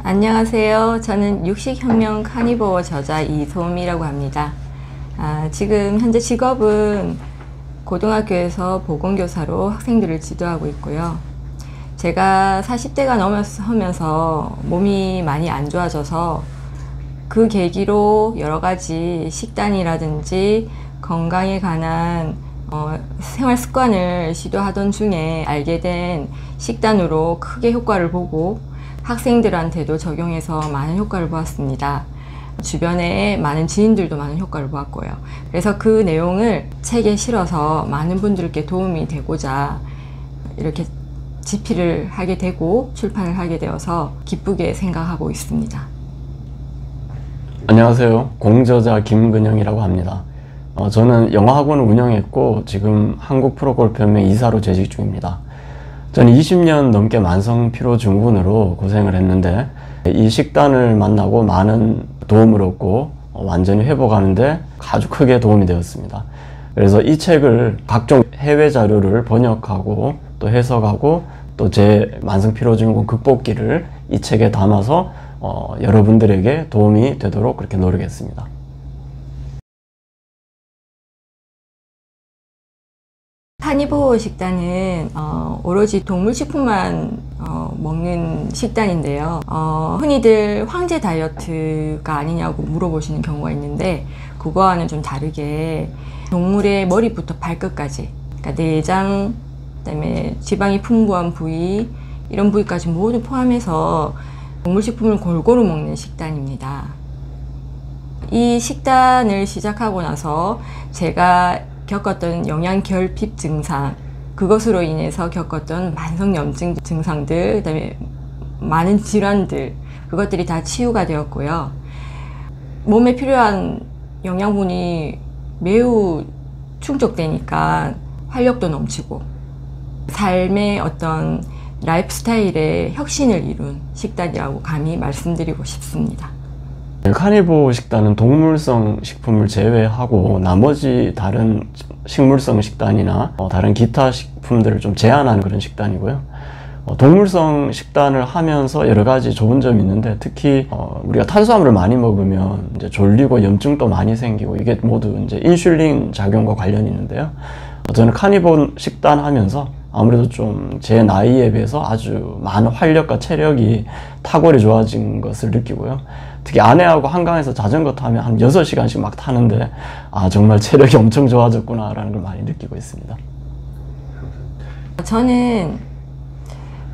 안녕하세요. 저는 육식혁명 카니보어 저자 이소미라고 합니다. 지금 현재 직업은 고등학교에서 보건교사로 학생들을 지도하고 있고요. 제가 40대가 넘어서면서 몸이 많이 안 좋아져서 그 계기로 여러 가지 식단이라든지 건강에 관한 생활 습관을 시도하던 중에 알게 된 식단으로 크게 효과를 보고 학생들한테도 적용해서 많은 효과를 보았습니다. 주변에 많은 지인들도 많은 효과를 보았고요. 그래서 그 내용을 책에 실어서 많은 분들께 도움이 되고자 이렇게 집필을 하게 되고 출판을 하게 되어서 기쁘게 생각하고 있습니다. 안녕하세요. 공저자 김근영이라고 합니다. 저는 영어학원을 운영했고 지금 한국 프로골프연맹 이사로 재직 중입니다. 저는 20년 넘게 만성 피로 증후군으로 고생을 했는데 이 식단을 만나고 많은 도움을 얻고 완전히 회복하는데 아주 크게 도움이 되었습니다. 그래서 이 책을 각종 해외 자료를 번역하고 또 해석하고 또 제 만성 피로 증후군 극복기를 이 책에 담아서 여러분들에게 도움이 되도록 그렇게 노력했습니다. 카니보어 식단은 오로지 동물식품만 먹는 식단인데요. 흔히들 황제 다이어트가 아니냐고 물어보시는 경우가 있는데 그거와는 좀 다르게 동물의 머리부터 발끝까지, 그러니까 내장, 그다음에 지방이 풍부한 부위, 이런 부위까지 모두 포함해서 동물식품을 골고루 먹는 식단입니다. 이 식단을 시작하고 나서 제가 겪었던 영양결핍 증상, 그것으로 인해서 겪었던 만성염증 증상들, 그 다음에 많은 질환들, 그것들이 다 치유가 되었고요. 몸에 필요한 영양분이 매우 충족되니까 활력도 넘치고 삶의 어떤 라이프 스타일의 혁신을 이룬 식단이라고 감히 말씀드리고 싶습니다. 카니보어 식단은 동물성 식품을 제외하고 나머지 다른 식물성 식단이나 다른 기타 식품들을 좀 제한하는 그런 식단이고요. 동물성 식단을 하면서 여러 가지 좋은 점이 있는데 특히 우리가 탄수화물을 많이 먹으면 이제 졸리고 염증도 많이 생기고 이게 모두 이제 인슐린 작용과 관련이 있는데요. 저는 카니보어 식단 하면서 아무래도 좀 제 나이에 비해서 아주 많은 활력과 체력이 탁월히 좋아진 것을 느끼고요. 특히 아내하고 한강에서 자전거 타면 한 6시간씩 막 타는데 정말 체력이 엄청 좋아졌구나 라는 걸 많이 느끼고 있습니다. 저는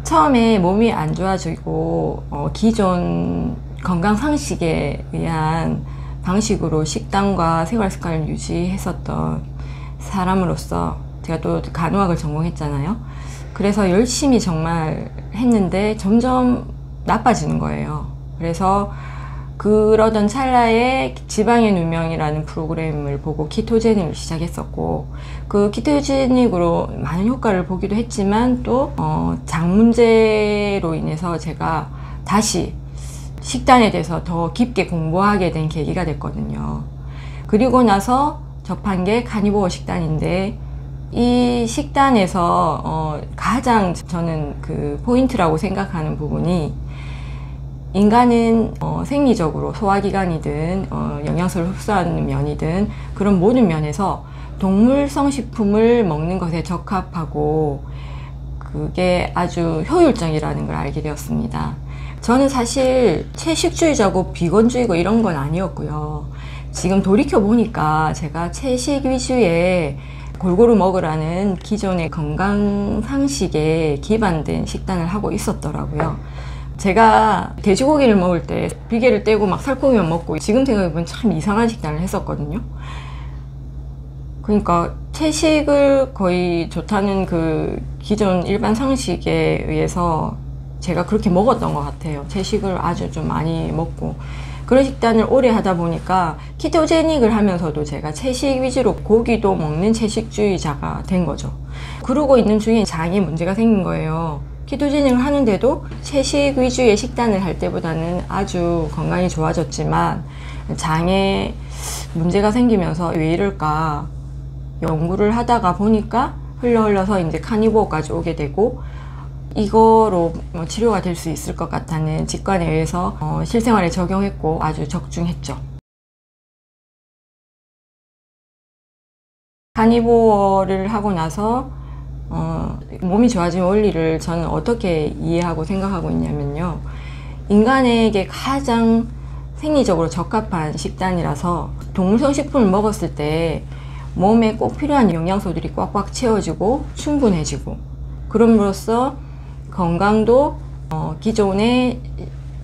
처음에 몸이 안 좋아지고 기존 건강 상식에 의한 방식으로 식단과 생활 습관을 유지했었던 사람으로서 제가 또 간호학을 전공했잖아요. 그래서 열심히 정말 했는데 점점 나빠지는 거예요. 그래서 그러던 찰나에 지방의 누명이라는 프로그램을 보고 키토제닉을 시작했었고 그 키토제닉으로 많은 효과를 보기도 했지만 또 장 문제로 인해서 제가 다시 식단에 대해서 더 깊게 공부하게 된 계기가 됐거든요. 그리고 나서 접한 게 카니보어 식단인데 이 식단에서 가장 저는 그 포인트라고 생각하는 부분이 인간은 생리적으로 소화기관이든 영양소를 흡수하는 면이든 그런 모든 면에서 동물성 식품을 먹는 것에 적합하고 그게 아주 효율적이라는 걸 알게 되었습니다. 저는 사실 채식주의자고 비건주의고 이런 건 아니었고요. 지금 돌이켜 보니까 제가 채식 위주의 골고루 먹으라는 기존의 건강 상식에 기반된 식단을 하고 있었더라고요. 제가 돼지고기를 먹을 때 비계를 떼고 막 살코기만 먹고 지금 생각해보면 참 이상한 식단을 했었거든요. 그러니까 채식을 거의 좋다는 그 기존 일반 상식에 의해서 제가 그렇게 먹었던 것 같아요. 채식을 아주 좀 많이 먹고 그런 식단을 오래 하다 보니까 키토제닉을 하면서도 제가 채식 위주로 고기도 먹는 채식주의자가 된 거죠. 그러고 있는 중에 장에 문제가 생긴 거예요. 키토제닉을 하는데도 채식 위주의 식단을 할 때보다는 아주 건강이 좋아졌지만 장에 문제가 생기면서 왜 이럴까 연구를 하다가 보니까 흘러서 이제 카니보어까지 오게 되고 이거로 뭐 치료가 될 수 있을 것 같다는 직관에 의해서 실생활에 적용했고 아주 적중했죠. 카니보어를 하고 나서 몸이 좋아지는 원리를 저는 어떻게 이해하고 생각하고 있냐면요. 인간에게 가장 생리적으로 적합한 식단이라서 동물성 식품을 먹었을 때 몸에 꼭 필요한 영양소들이 꽉꽉 채워지고 충분해지고, 그럼으로써 건강도 기존에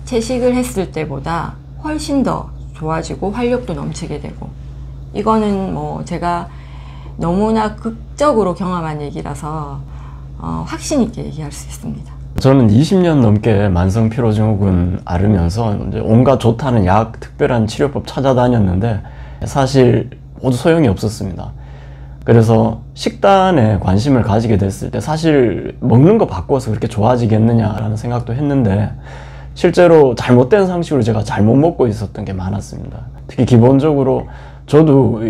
채식을 했을 때보다 훨씬 더 좋아지고 활력도 넘치게 되고, 이거는 뭐 제가 너무나 극적으로 경험한 얘기라서 확신 있게 얘기할 수 있습니다. 저는 20년 넘게 만성피로증후군 앓으면서 이제 온갖 좋다는 약, 특별한 치료법 찾아다녔는데 사실 모두 소용이 없었습니다. 그래서 식단에 관심을 가지게 됐을 때 사실 먹는 거 바꿔서 그렇게 좋아지겠느냐라는 생각도 했는데, 실제로 잘못된 상식으로 제가 잘못 먹고 있었던 게 많았습니다. 특히 기본적으로 저도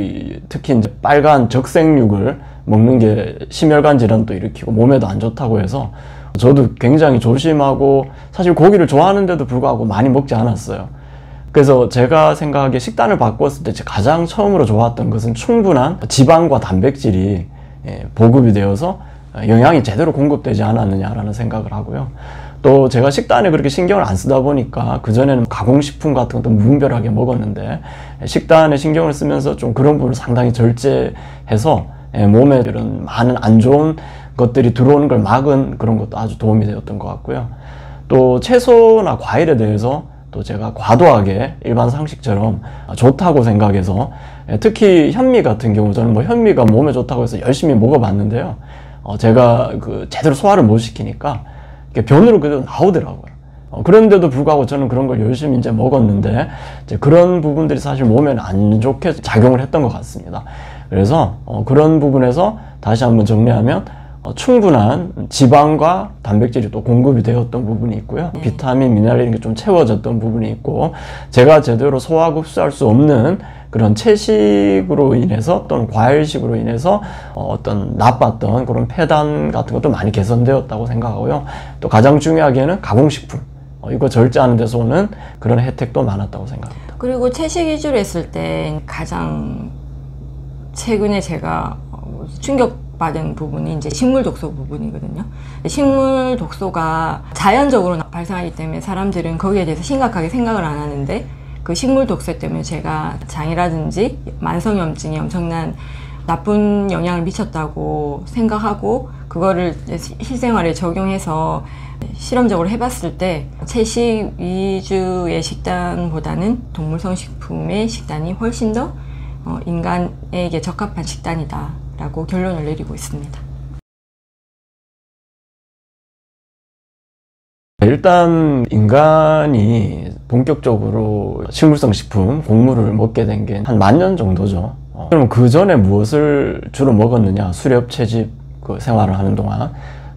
특히 이제 빨간 적색육을 먹는 게 심혈관 질환도 일으키고 몸에도 안 좋다고 해서 저도 굉장히 조심하고 사실 고기를 좋아하는데도 불구하고 많이 먹지 않았어요. 그래서 제가 생각하기에 식단을 바꿨을 때 가장 처음으로 좋았던 것은 충분한 지방과 단백질이 보급이 되어서 영양이 제대로 공급되지 않았느냐라는 생각을 하고요. 또 제가 식단에 그렇게 신경을 안 쓰다 보니까 그전에는 가공식품 같은 것도 무분별하게 먹었는데 식단에 신경을 쓰면서 좀 그런 부분을 상당히 절제해서 몸에 이런 많은 안 좋은 것들이 들어오는 걸 막은 그런 것도 아주 도움이 되었던 것 같고요. 또 채소나 과일에 대해서 또 제가 과도하게 일반 상식처럼 좋다고 생각해서, 특히 현미 같은 경우 저는 뭐 현미가 몸에 좋다고 해서 열심히 먹어봤는데요. 제가 제대로 소화를 못 시키니까 변으로 그대로 나오더라고요. 그런데도 불구하고 저는 그런 걸 열심히 이제 먹었는데 이제 그런 부분들이 사실 몸에는 안 좋게 작용을 했던 것 같습니다. 그래서 그런 부분에서 다시 한번 정리하면 충분한 지방과 단백질이 또 공급이 되었던 부분이 있고요. 비타민, 미네랄 이런 게 좀 채워졌던 부분이 있고, 제가 제대로 소화 흡수할 수 없는 그런 채식으로 인해서 또는 과일식으로 인해서 어떤 나빴던 그런 폐단 같은 것도 많이 개선되었다고 생각하고요. 또 가장 중요하게는 가공식품, 이거 절제하는 데서 오는 그런 혜택도 많았다고 생각합니다. 그리고 채식 위주로 했을 때 가장 최근에 제가 충격받은 부분이 이제 식물 독소 부분이거든요. 식물 독소가 자연적으로 발생하기 때문에 사람들은 거기에 대해서 심각하게 생각을 안 하는데, 그 식물 독소 때문에 제가 장이라든지 만성염증에 엄청난 나쁜 영향을 미쳤다고 생각하고, 그거를 실생활에 적용해서 실험적으로 해봤을 때 채식 위주의 식단보다는 동물성 식품의 식단이 훨씬 더 인간에게 적합한 식단이다 라고 결론을 내리고 있습니다. 일단 인간이 본격적으로 식물성 식품, 곡물을 먹게 된 게 한 10,000년 정도죠. 그럼 그 전에 무엇을 주로 먹었느냐? 수렵 채집 생활을 하는 동안.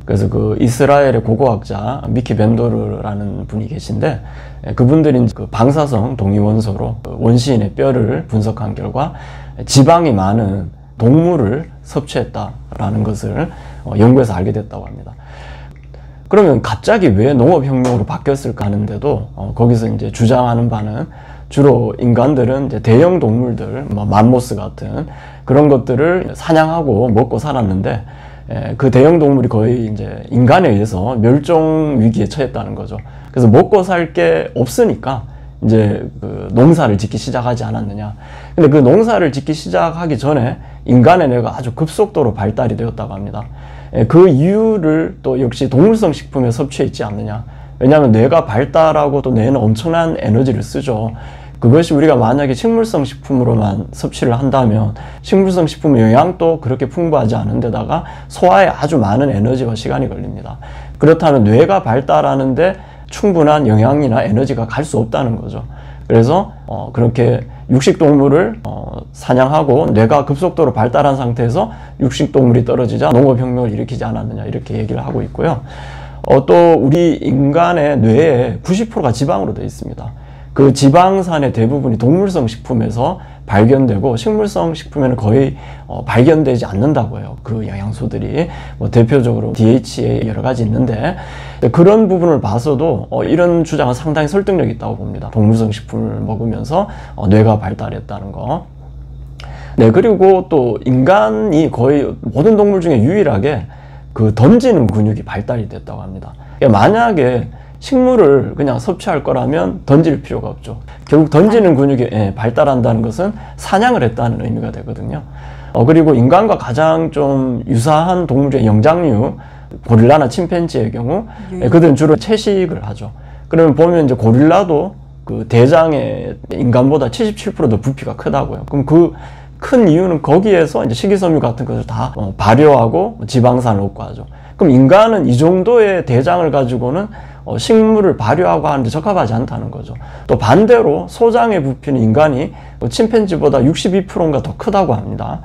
그래서 이스라엘의 고고학자 미키 벤도르라는 분이 계신데, 그분들이 방사성 동위원소로 원시인의 뼈를 분석한 결과 지방이 많은 동물을 섭취했다라는 것을 연구해서 알게 됐다고 합니다. 그러면 갑자기 왜 농업혁명으로 바뀌었을까 하는데도 거기서 이제 주장하는 바는 주로 인간들은 이제 대형 동물들, 뭐 맘모스 같은 그런 것들을 사냥하고 먹고 살았는데, 그 대형 동물이 거의 이제 인간에 의해서 멸종 위기에 처했다는 거죠. 그래서 먹고 살 게 없으니까 이제 농사를 짓기 시작하지 않았느냐. 근데 그 농사를 짓기 시작하기 전에 인간의 뇌가 아주 급속도로 발달이 되었다고 합니다. 그 이유를 또 역시 동물성 식품에 섭취해 있지 않느냐. 왜냐하면 뇌가 발달하고 또 뇌는 엄청난 에너지를 쓰죠. 그것이 우리가 만약에 식물성 식품으로만 섭취를 한다면 식물성 식품의 영양도 그렇게 풍부하지 않은 데다가 소화에 아주 많은 에너지와 시간이 걸립니다. 그렇다면 뇌가 발달하는데 충분한 영양이나 에너지가 갈 수 없다는 거죠. 그래서 그렇게 육식동물을 사냥하고 뇌가 급속도로 발달한 상태에서 육식동물이 떨어지자 농업혁명을 일으키지 않았느냐, 이렇게 얘기를 하고 있고요. 또 우리 인간의 뇌의 90%가 지방으로 되어 있습니다. 그 지방산의 대부분이 동물성 식품에서 발견되고 식물성 식품에는 거의 발견되지 않는다고 해요. 그 영양소들이 뭐 대표적으로 DHA 여러 가지 있는데 그런 부분을 봐서도 이런 주장은 상당히 설득력이 있다고 봅니다. 동물성 식품을 먹으면서 뇌가 발달했다는 거. 네, 그리고 또 인간이 거의 모든 동물 중에 유일하게 그 던지는 근육이 발달이 됐다고 합니다. 그러니까 만약에 식물을 그냥 섭취할 거라면 던질 필요가 없죠. 결국 던지는 근육이 발달한다는 것은 사냥을 했다는 의미가 되거든요. 그리고 인간과 가장 좀 유사한 동물 중에 영장류, 고릴라나 침팬지의 경우 그들은 주로 채식을 하죠. 그러면 보면 이제 고릴라도 그 대장에 인간보다 77%더 부피가 크다고요. 그럼 그 큰 이유는 거기에서 이제 식이섬유 같은 것을 다 발효하고 지방산을 얻고 하죠. 그럼 인간은 이 정도의 대장을 가지고는 식물을 발효하고 하는데 적합하지 않다는 거죠. 또 반대로 소장의 부피는 인간이 침팬지보다 62%인가 더 크다고 합니다.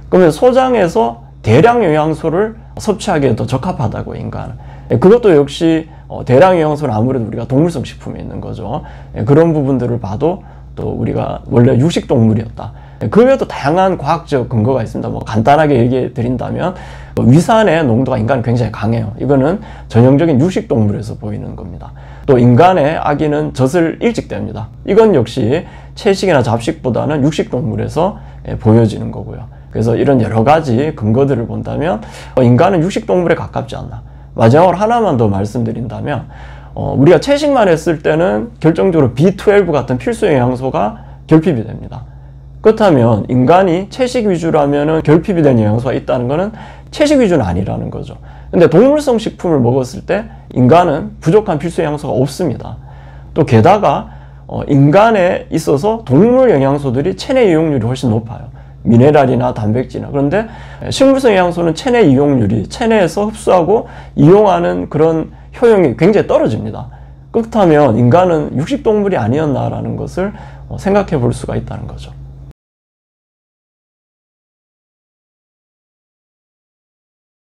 그러면 소장에서 대량 영양소를 섭취하기에 더 적합하다고 인간은. 그것도 역시 대량 영양소는 아무래도 우리가 동물성 식품에 있는 거죠. 그런 부분들을 봐도 또 우리가 원래 육식 동물이었다. 그 외에도 다양한 과학적 근거가 있습니다. 뭐 간단하게 얘기해 드린다면 위산의 농도가 인간은 굉장히 강해요. 이거는 전형적인 육식 동물에서 보이는 겁니다. 또 인간의 아기는 젖을 일찍 뗍니다. 이건 역시 채식이나 잡식보다는 육식 동물에서 보여지는 거고요. 그래서 이런 여러 가지 근거들을 본다면 인간은 육식 동물에 가깝지 않나. 마지막으로 하나만 더 말씀드린다면 우리가 채식만 했을 때는 결정적으로 B12 같은 필수 영양소가 결핍이 됩니다. 그렇다면 인간이 채식 위주라면은 결핍이 된 영양소가 있다는 것은 채식 위주는 아니라는 거죠. 근데 동물성 식품을 먹었을 때 인간은 부족한 필수 영양소가 없습니다. 또 게다가 인간에 있어서 동물 영양소들이 체내 이용률이 훨씬 높아요. 미네랄이나 단백질이나. 그런데 식물성 영양소는 체내 이용률이 체내에서 흡수하고 이용하는 그런 효용이 굉장히 떨어집니다. 그렇다면 인간은 육식 동물이 아니었나라는 것을 생각해 볼 수가 있다는 거죠.